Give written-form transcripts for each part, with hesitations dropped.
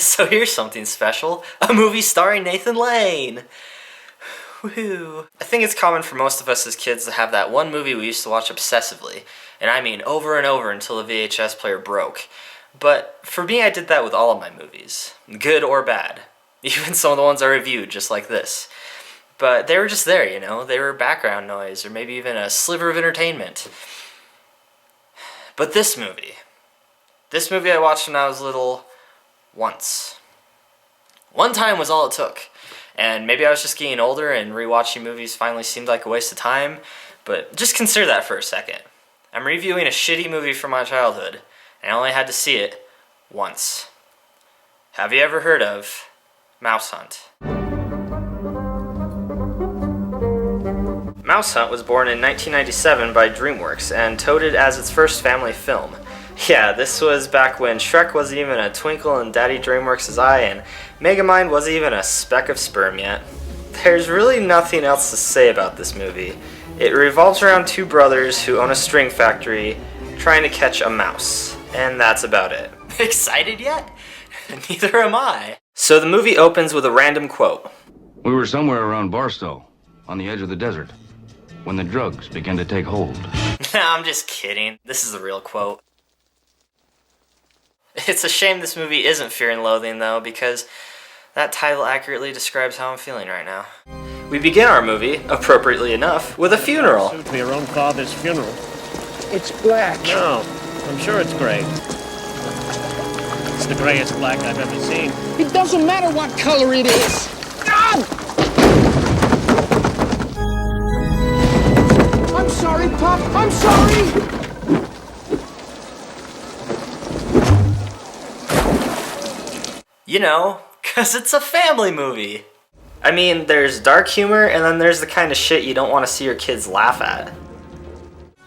So here's something special, a movie starring Nathan Lane! Woohoo! I think it's common for most of us as kids to have that one movie we used to watch obsessively, and I mean over and over until the VHS player broke. But for me, I did that with all of my movies, good or bad. Even some of the ones I reviewed, just like this. But they were just there, you know? They were background noise, or maybe even a sliver of entertainment. But this movie I watched when I was little, once. One time was all it took. And maybe I was just getting older and rewatching movies finally seemed like a waste of time, but just consider that for a second. I'm reviewing a shitty movie from my childhood, and I only had to see it once. Have you ever heard of Mousehunt? Mousehunt was born in 1997 by DreamWorks and touted as its first family film. Yeah, this was back when Shrek wasn't even a twinkle in Daddy DreamWorks' eye and Megamind wasn't even a speck of sperm yet. There's really nothing else to say about this movie. It revolves around two brothers who own a string factory trying to catch a mouse, and that's about it. Excited yet? Neither am I. So the movie opens with a random quote. We were somewhere around Barstow, on the edge of the desert, when the drugs began to take hold. Nah, I'm just kidding. This is the real quote. It's a shame this movie isn't Fear and Loathing, though, because that title accurately describes how I'm feeling right now. We begin our movie, appropriately enough, with a funeral. Soon to be your own father's funeral. It's black. No, I'm sure it's gray. It's the grayest black I've ever seen. It doesn't matter what color it is. Ah! I'm sorry, Pop. I'm sorry. You know, 'cause it's a family movie. I mean, there's dark humor, and then there's the kind of shit you don't want to see your kids laugh at.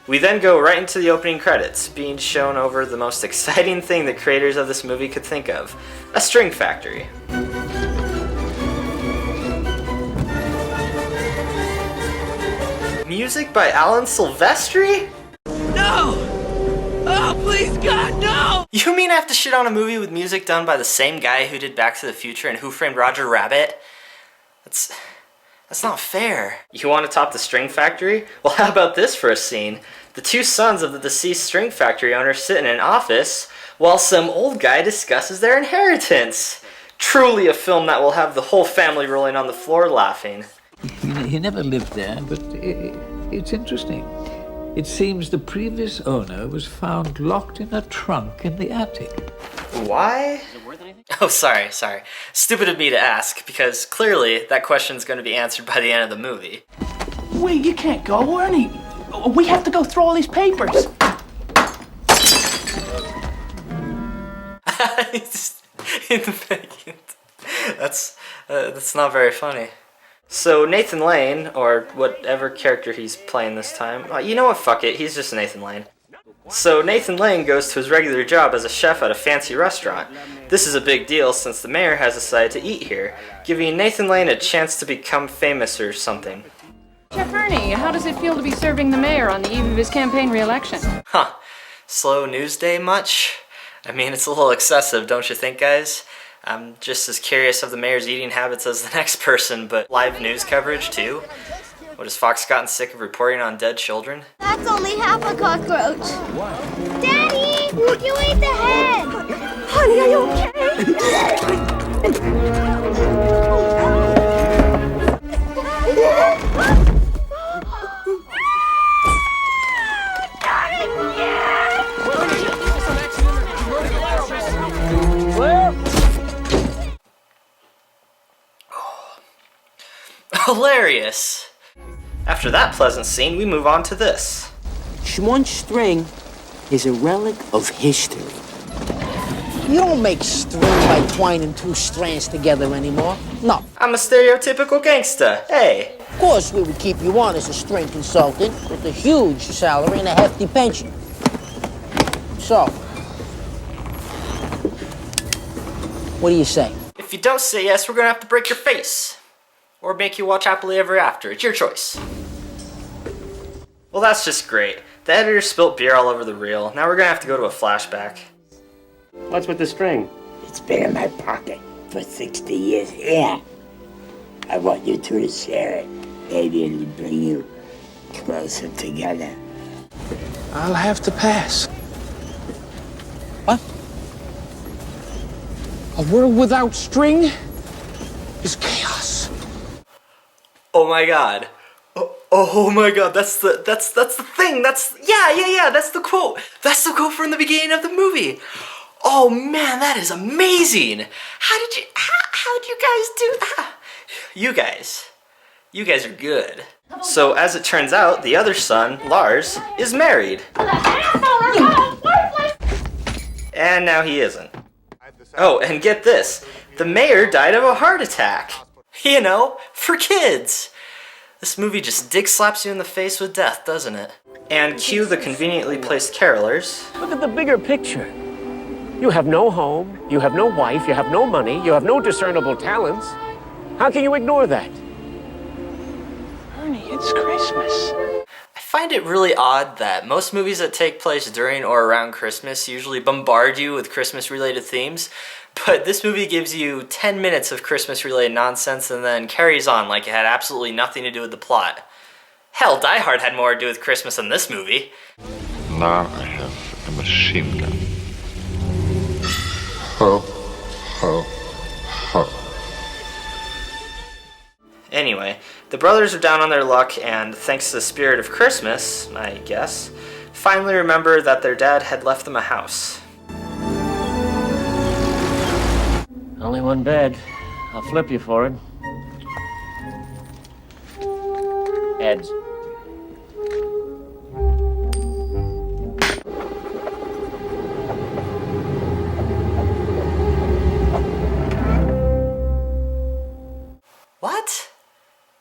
We then go right into the opening credits, being shown over the most exciting thing the creators of this movie could think of, a string factory. Music by Alan Silvestri? No! Oh, please, God, no! You mean I have to shit on a movie with music done by the same guy who did Back to the Future and Who Framed Roger Rabbit? That's not fair. You want to top the string factory? Well, how about this for a scene? The two sons of the deceased string factory owner sit in an office while some old guy discusses their inheritance. Truly a film that will have the whole family rolling on the floor laughing. He never lived there, but it's interesting. It seems the previous owner was found locked in a trunk in the attic. Why? Is it worth anything? Oh, sorry. Stupid of me to ask, because clearly that question's going to be answered by the end of the movie. Wait, you can't go, Ernie. We have to go through all these papers. In the vacant. That's not very funny. So Nathan Lane, or whatever character he's playing this time, you know what, fuck it, he's just Nathan Lane. So Nathan Lane goes to his regular job as a chef at a fancy restaurant. This is a big deal since the mayor has decided to eat here, giving Nathan Lane a chance to become famous or something. Chef Ernie, how does it feel to be serving the mayor on the eve of his campaign re-election? Huh. Slow news day much? I mean, it's a little excessive, don't you think, guys? I'm just as curious of the mayor's eating habits as the next person, but live news coverage too? What, has Fox gotten sick of reporting on dead children? That's only half a cockroach. What? Daddy! You ate the head! Honey, are you Hilarious! After that pleasant scene, we move on to this. One string is a relic of history. You don't make string by twining two strands together anymore. No. I'm a stereotypical gangsta. Hey! Of course, we would keep you on as a string consultant with a huge salary and a hefty pension. So, what do you say? If you don't say yes, we're gonna have to break your face. Or make you watch Happily Ever After. It's your choice. Well, that's just great. The editor spilt beer all over the reel. Now we're gonna have to go to a flashback. What's with the string? It's been in my pocket for 60 years. Yeah. I want you two to share it. Maybe it'll bring you closer together. I'll have to pass. What? A world without string is chaos. Oh my god. Oh my god, that's the thing. Yeah, that's the quote. That's the quote from the beginning of the movie. Oh man, that is amazing. How'd you guys do that? You guys are good. So as it turns out, the other son, Lars, is married. And now he isn't. Oh, and get this. The mayor died of a heart attack. You know, for kids. This movie just dick slaps you in the face with death, doesn't it? And cue the conveniently placed carolers. Look at the bigger picture. You have no home, you have no wife, you have no money, you have no discernible talents. How can you ignore that? Ernie, it's Christmas. I find it really odd that most movies that take place during or around Christmas usually bombard you with Christmas-related themes, but this movie gives you 10 minutes of Christmas-related nonsense and then carries on like it had absolutely nothing to do with the plot. Hell, Die Hard had more to do with Christmas than this movie. Now I have a machine gun. Ho, ho, ho. Anyway, the brothers are down on their luck and, thanks to the spirit of Christmas, I guess, finally remember that their dad had left them a house. Only one bed. I'll flip you for it. Ed's. What?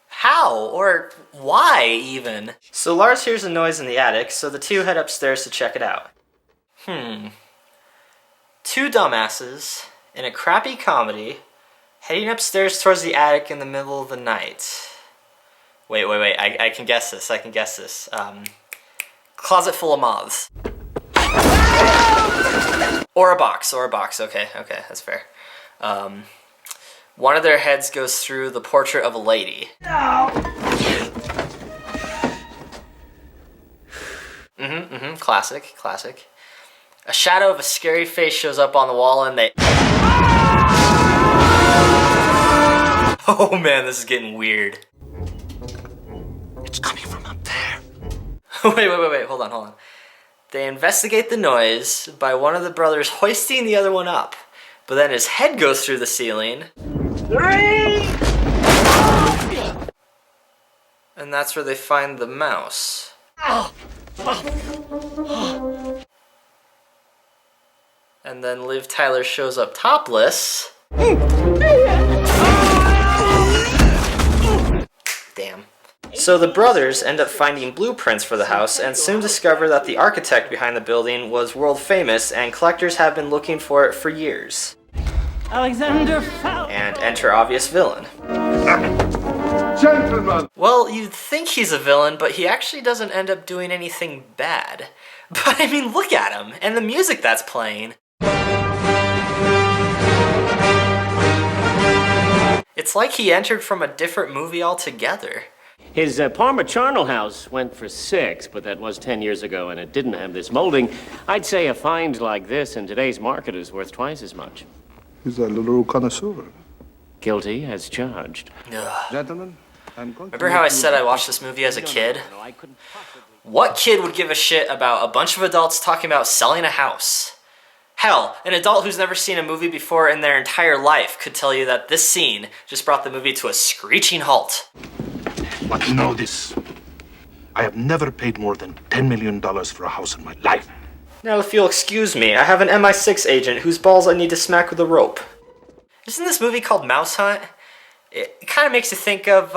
How? Or why, even? So Lars hears a noise in the attic, so the two head upstairs to check it out. Two dumbasses in a crappy comedy heading upstairs towards the attic in the middle of the night. Wait, I can guess this, closet full of moths. Or a box, okay, that's fair. One of their heads goes through the portrait of a lady. Classic. A shadow of a scary face shows up on the wall and they... Oh man, this is getting weird. It's coming from up there. Wait, hold on. They investigate the noise by one of the brothers hoisting the other one up, but then his head goes through the ceiling. And that's where they find the mouse. And then Liv Tyler shows up topless. Damn. So the brothers end up finding blueprints for the house and soon discover that the architect behind the building was world famous and collectors have been looking for it for years. Alexander And enter obvious villain. Gentlemen! Well, you'd think he's a villain, but he actually doesn't end up doing anything bad. But I mean, look at him, and the music that's playing. It's like he entered from a different movie altogether. His Parma charnel house went for $6, but that was 10 years ago and it didn't have this molding. I'd say a find like this in today's market is worth twice as much. He's a little connoisseur. Guilty as charged. Gentlemen, I'm going Remember how I said I watched this movie as a kid? What kid would give a shit about a bunch of adults talking about selling a house? Hell, an adult who's never seen a movie before in their entire life could tell you that this scene just brought the movie to a screeching halt. But you know this. I have never paid more than $10 million for a house in my life. Now, if you'll excuse me, I have an MI6 agent whose balls I need to smack with a rope. Isn't this movie called Mousehunt? It kind of makes you think of,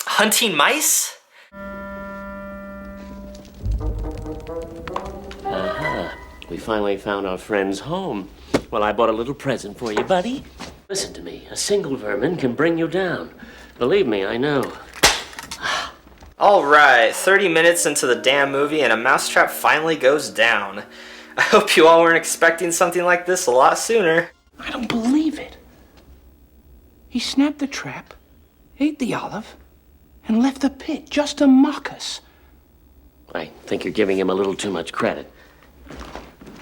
hunting mice? We finally found our friend's home. Well, I bought a little present for you, buddy. Listen to me. A single vermin can bring you down. Believe me, I know. Alright, 30 minutes into the damn movie and a mousetrap finally goes down. I hope you all weren't expecting something like this a lot sooner. I don't believe it. He snapped the trap, ate the olive, and left the pit just to mock us. I think you're giving him a little too much credit.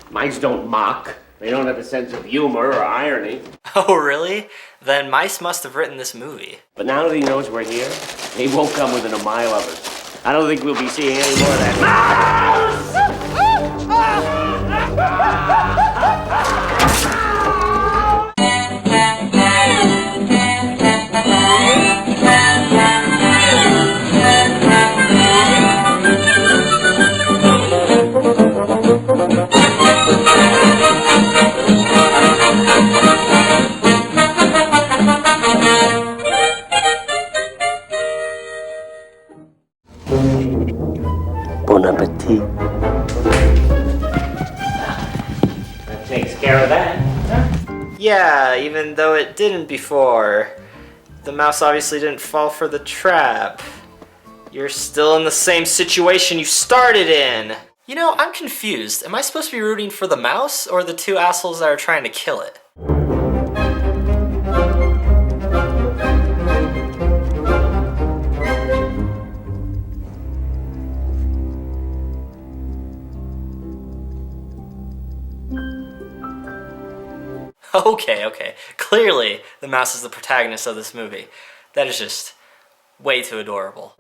Mice don't mock. They don't have a sense of humor or irony. Oh, really? Then mice must have written this movie. But now that he knows we're here, he won't come within a mile of us. I don't think we'll be seeing any more of that. Bon appetit. That takes care of that. Yeah, even though it didn't before. The mouse obviously didn't fall for the trap. You're still in the same situation you started in. You know, I'm confused. Am I supposed to be rooting for the mouse or the two assholes that are trying to kill it? Okay. Clearly, the mouse is the protagonist of this movie. That is just way too adorable.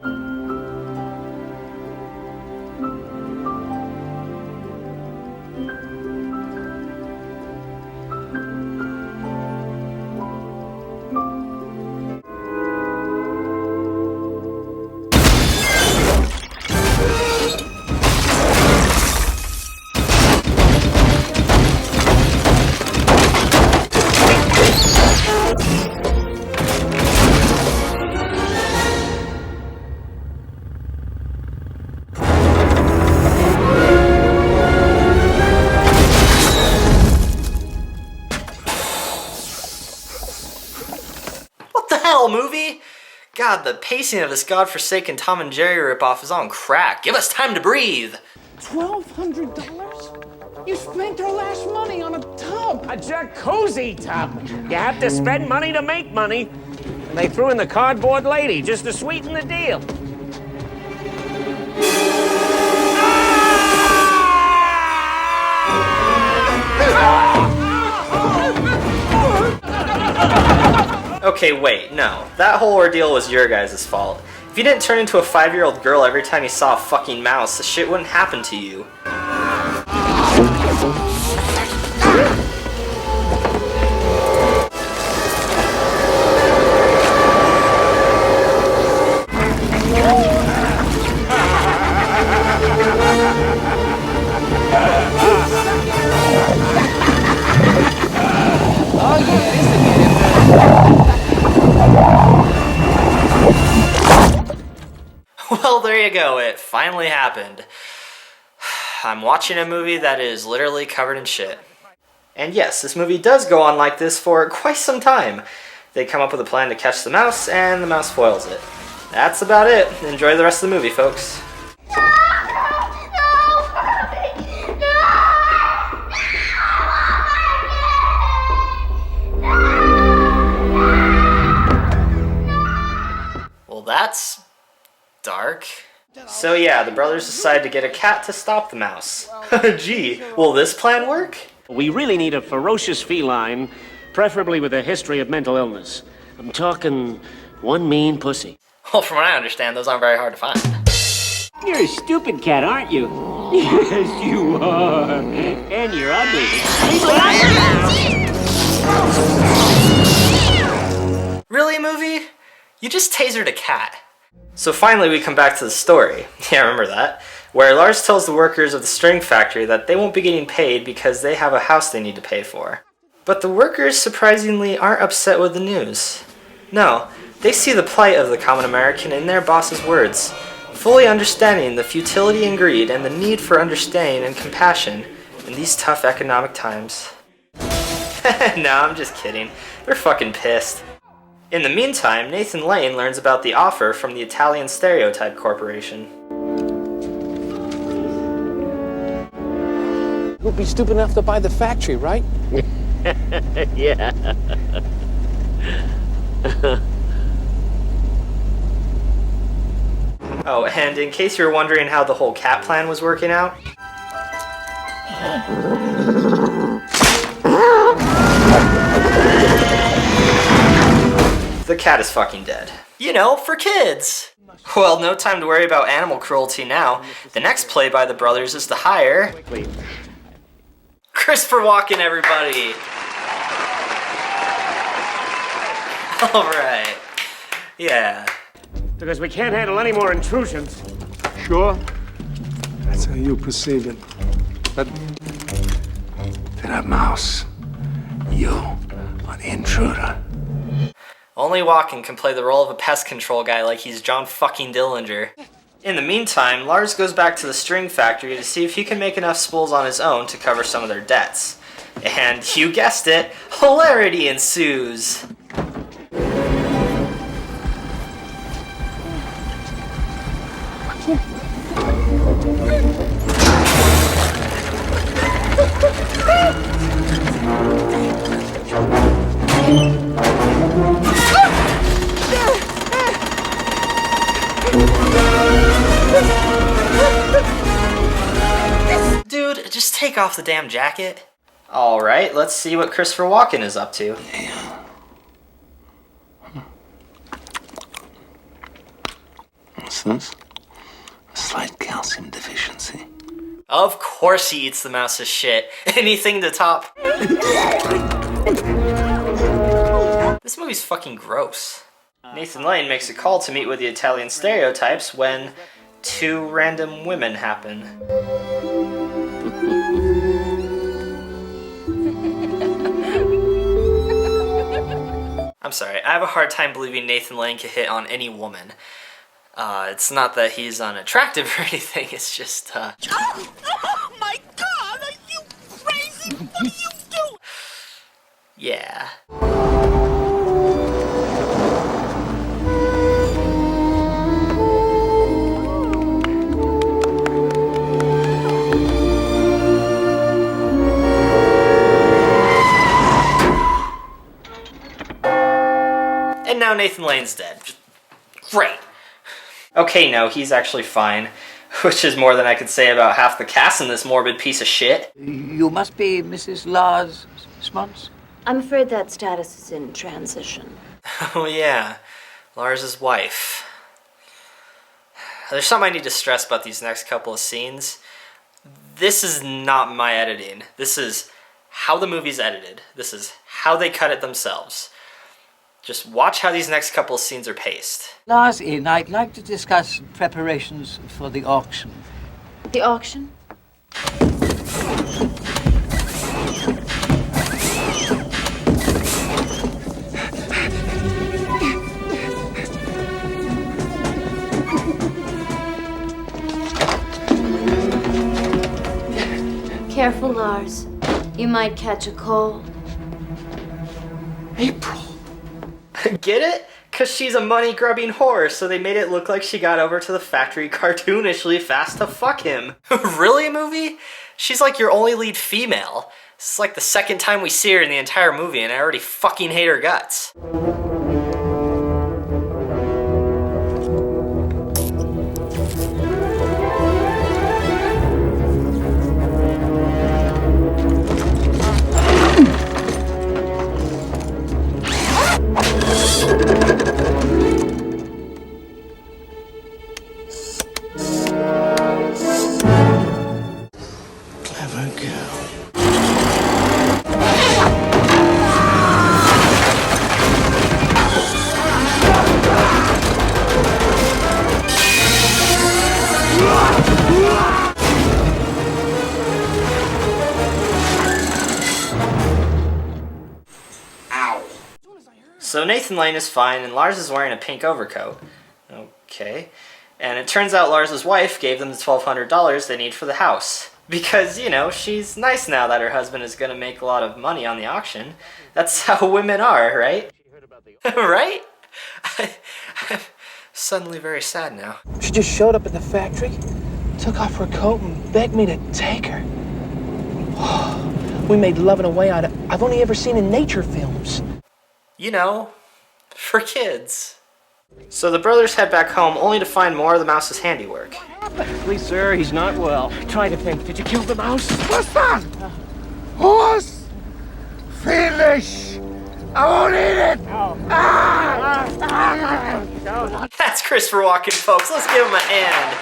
Movie? God, the pacing of this godforsaken Tom and Jerry ripoff is on crack. Give us time to breathe. $1,200? You spent our last money on a tub. A jacuzzi tub. You have to spend money to make money. And they threw in the cardboard lady just to sweeten the deal. Okay, wait, no. That whole ordeal was your guys' fault. If you didn't turn into a 5-year-old girl every time you saw a fucking mouse, the shit wouldn't happen to you. Well, there you go, it finally happened. I'm watching a movie that is literally covered in shit. And yes, this movie does go on like this for quite some time. They come up with a plan to catch the mouse, and the mouse foils it. That's about it. Enjoy the rest of the movie, folks. Well, that's dark. So yeah, the brothers decide to get a cat to stop the mouse. Gee, will this plan work? We really need a ferocious feline, preferably with a history of mental illness. I'm talking one mean pussy. Well, from what I understand, those aren't very hard to find. You're a stupid cat, aren't you? Yes, you are. And you're ugly. Really, movie? You just tasered a cat. So finally we come back to the story, yeah, remember that, where Lars tells the workers of the string factory that they won't be getting paid because they have a house they need to pay for. But the workers surprisingly aren't upset with the news. No, they see the plight of the common American in their boss's words, fully understanding the futility and greed and the need for understanding and compassion in these tough economic times. No, I'm just kidding. They're fucking pissed. In the meantime, Nathan Lane learns about the offer from the Italian Stereotype Corporation. Who'd be stupid enough to buy the factory, right? Yeah. Oh, and in case you were wondering how the whole cat plan was working out, the cat is fucking dead. You know, for kids. Well, no time to worry about animal cruelty now. The next play by the brothers is to hire Christopher Walken, everybody. Alright. Yeah. Because we can't handle any more intrusions. Sure? That's how you perceive it. But that mouse, you are the intruder. Only Walken can play the role of a pest control guy like he's John fucking Dillinger. In the meantime, Lars goes back to the string factory to see if he can make enough spools on his own to cover some of their debts. And you guessed it, hilarity ensues! Dude, just take off the damn jacket. Alright, let's see what Christopher Walken is up to. What's this? A slight calcium deficiency. Of course he eats the mouse's shit. Anything to top. This movie's fucking gross. Nathan Lane makes a call to meet with the Italian stereotypes when two random women happen. I'm sorry, I have a hard time believing Nathan Lane can hit on any woman. It's not that he's unattractive or anything, it's just, Oh my God! Are you crazy? What are you doing? Yeah. And now Nathan Lane's dead. Great. Okay, no, he's actually fine. Which is more than I could say about half the cast in this morbid piece of shit. You must be Mrs. Lars Smons? I'm afraid that status is in transition. Oh yeah, Lars's wife. There's something I need to stress about these next couple of scenes. This is not my editing. This is how the movie's edited. This is how they cut it themselves. Just watch how these next couple of scenes are paced. Lars in, I'd like to discuss preparations for the auction. The auction? Careful, Lars. You might catch a cold. April. Get it? Because she's a money-grubbing whore, so they made it look like she got over to the factory cartoonishly fast to fuck him. Really, movie? She's like your only lead female. This is like the second time we see her in the entire movie, and I already fucking hate her guts. So Nathan Lane is fine, and Lars is wearing a pink overcoat. Okay. And it turns out Lars's wife gave them the $1,200 they need for the house. Because, you know, she's nice now that her husband is going to make a lot of money on the auction. That's how women are, right? Right? I'm suddenly very sad now. She just showed up at the factory, took off her coat, and begged me to take her. We made love in a way I've only ever seen in nature films. You know, for kids. So the brothers head back home only to find more of the mouse's handiwork. Please, sir, he's not well. Try to think. Did you kill the mouse? What's that? Horse? Finish! I won't eat it! That's Christopher Walken, folks. Let's give him a hand.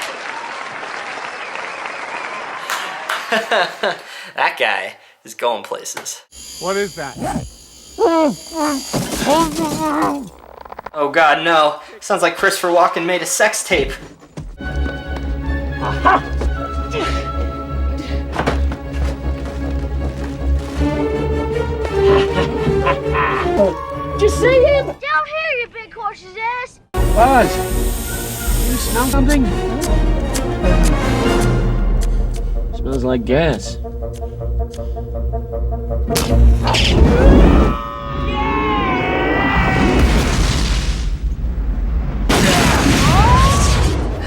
That guy is going places. What is that? Oh god, no. Sounds like Christopher Walken made a sex tape. Did you see him? Down here, you big horse's ass. Buzz, you smell something? Smells like gas.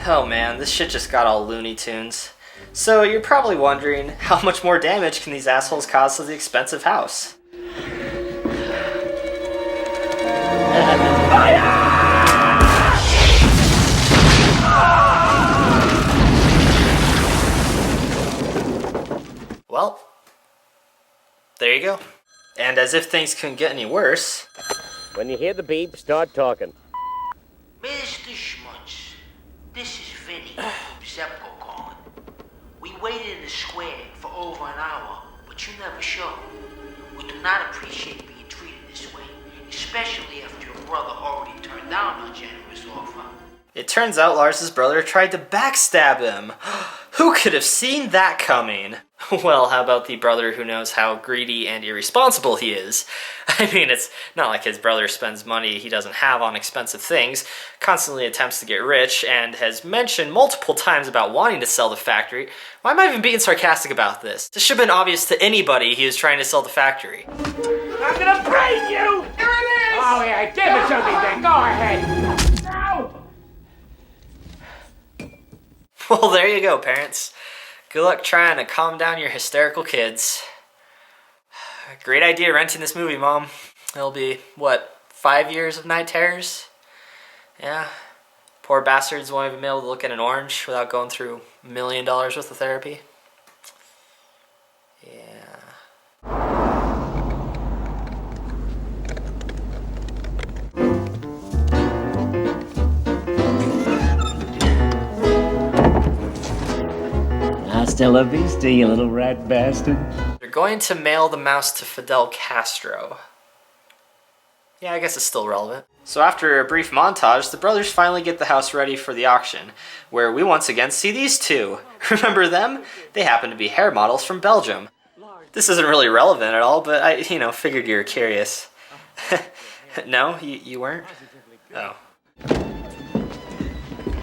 Oh man, this shit just got all Looney Tunes. So you're probably wondering, how much more damage can these assholes cause to the expensive house? Well, there you go. And as if things couldn't get any worse... When you hear the beep, start talking. Mr. Schmutz, this is Vinny from Zepco calling. We waited in the square for over an hour, but you never showed. We do not appreciate being treated this way, especially after your brother already turned down our generous offer. It turns out Lars's brother tried to backstab him. Who could have seen that coming? Well, how about the brother who knows how greedy and irresponsible he is? I mean, it's not like his brother spends money he doesn't have on expensive things, constantly attempts to get rich, and has mentioned multiple times about wanting to sell the factory. Why am I even being sarcastic about this? This should have been obvious to anybody he was trying to sell the factory. I'm gonna brain you! Here it is! Oh yeah, give it to me then, go ahead! No! Well, there you go, parents. Good luck trying to calm down your hysterical kids. Great idea renting this movie, Mom. It'll be, what, 5 years of night terrors? Yeah. Poor bastards won't even be able to look at an orange without going through $1 million worth of therapy. Yeah. Hasta la vista, you little rat bastard. They're going to mail the mouse to Fidel Castro. Yeah, I guess it's still relevant. So after a brief montage, the brothers finally get the house ready for the auction, where we once again see these two. Remember them? They happen to be hair models from Belgium. This isn't really relevant at all, but I, figured you were curious. No? You weren't? Oh.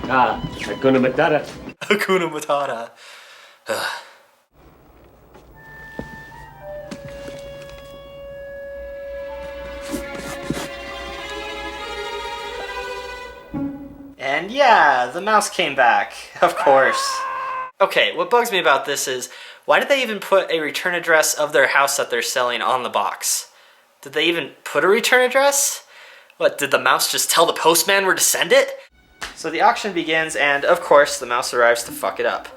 Ah, Hakuna Matata. Hakuna Matata. And yeah, the mouse came back, of course. Okay, what bugs me about this is, why did they even put a return address of their house that they're selling on the box? Did they even put a return address? What, did the mouse just tell the postman where to send it? So the auction begins, and of course, the mouse arrives to fuck it up.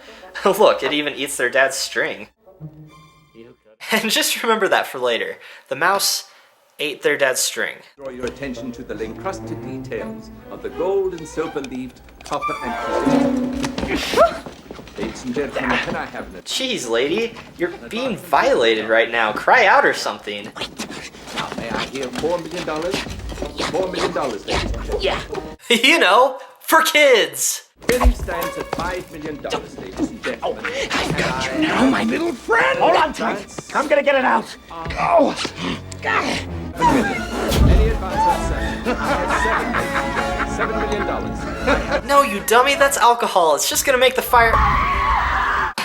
Look, it even eats their dad's string. And just remember that for later. The mouse ate their dad's string. Draw your attention to the encrusted details of the gold and silver-leaved copper and Ladies and gentlemen, can I have it? Jeez, lady, you're being violated right now. Cry out or something. Now, may I hear $4 million? $4 million, ladies and gentlemen. Yeah. For kids. Bidding stands at $5 million, ladies and gentlemen. I've got you now, my little friend! Hold on tight! I'm gonna get it out! Oh! Any advance on $7? I have $7 million. No, you dummy, that's alcohol. It's just gonna make the fire...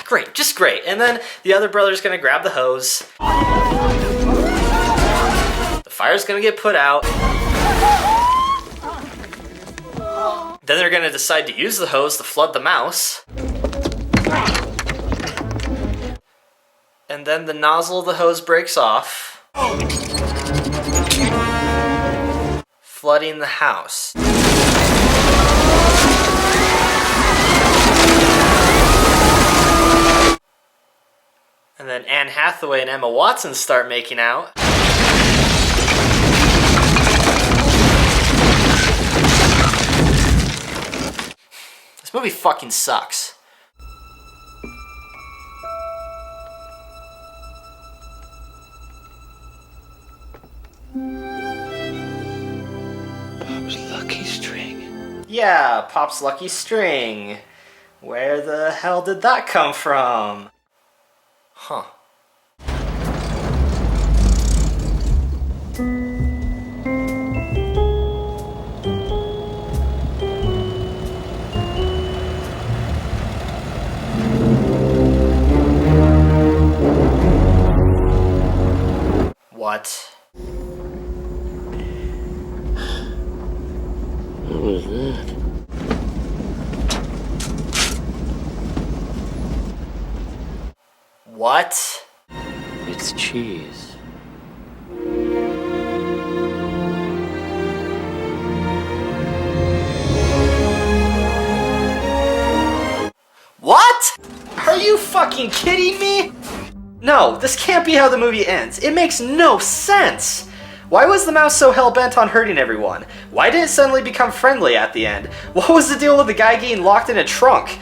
Great, just great. And then the other brother's gonna grab the hose. The fire's gonna get put out. Then they're gonna decide to use the hose to flood the mouse. And then the nozzle of the hose breaks off, flooding the house. And then Anne Hathaway and Emma Watson start making out. This movie fucking sucks. Pop's lucky string. Yeah, Pop's lucky string. Where the hell did that come from? Huh. What? What was that? What? It's cheese. What? Are you fucking kidding me? No, this can't be how the movie ends. It makes no sense. Why was the mouse so hell-bent on hurting everyone? Why did it suddenly become friendly at the end? What was the deal with the guy getting locked in a trunk?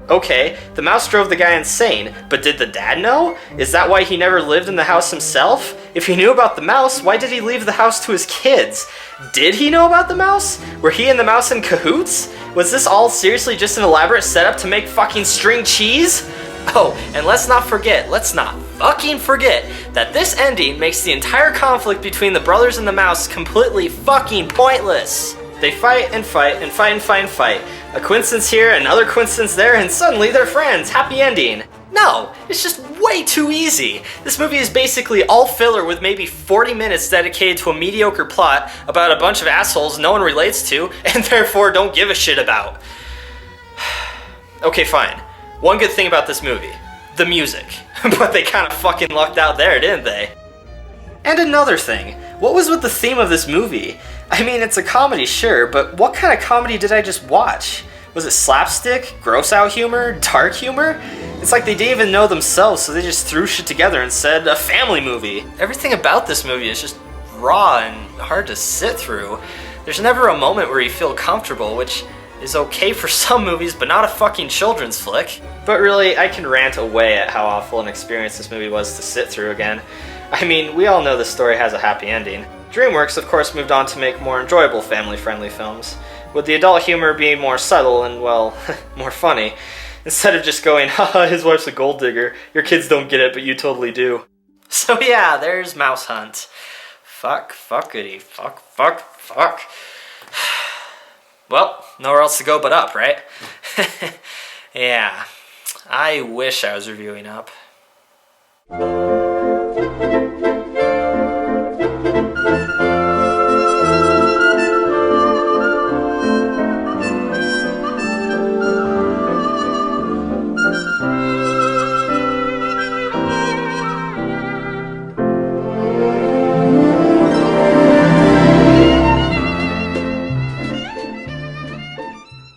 Okay, the mouse drove the guy insane, but did the dad know? Is that why he never lived in the house himself? If he knew about the mouse, why did he leave the house to his kids? Did he know about the mouse? Were he and the mouse in cahoots? Was this all seriously just an elaborate setup to make fucking string cheese? Oh, and let's not fucking forget that this ending makes the entire conflict between the brothers and the mouse completely fucking pointless. They fight and fight and fight and fight and fight. A coincidence here, another coincidence there, and suddenly they're friends. Happy ending. No, it's just way too easy. This movie is basically all filler with maybe 40 minutes dedicated to a mediocre plot about a bunch of assholes no one relates to and therefore don't give a shit about. Okay, fine. One good thing about this movie, the music. But they kind of fucking lucked out there, didn't they? And another thing, what was with the theme of this movie? I mean, it's a comedy, sure, but what kind of comedy did I just watch? Was it slapstick, gross out humor, dark humor? It's like they didn't even know themselves, so they just threw shit together and said a family movie. Everything about this movie is just raw and hard to sit through. There's never a moment where you feel comfortable, which is okay for some movies, but not a fucking children's flick. But really, I can rant away at how awful an experience this movie was to sit through again. I mean, we all know the story has a happy ending. DreamWorks, of course, moved on to make more enjoyable family-friendly films, with the adult humor being more subtle and, well, more funny, instead of just going, haha, his wife's a gold digger, your kids don't get it, but you totally do. So yeah, there's Mousehunt. Fuckity, fuck. Well, nowhere else to go but up, right? Yeah, I wish I was reviewing Up.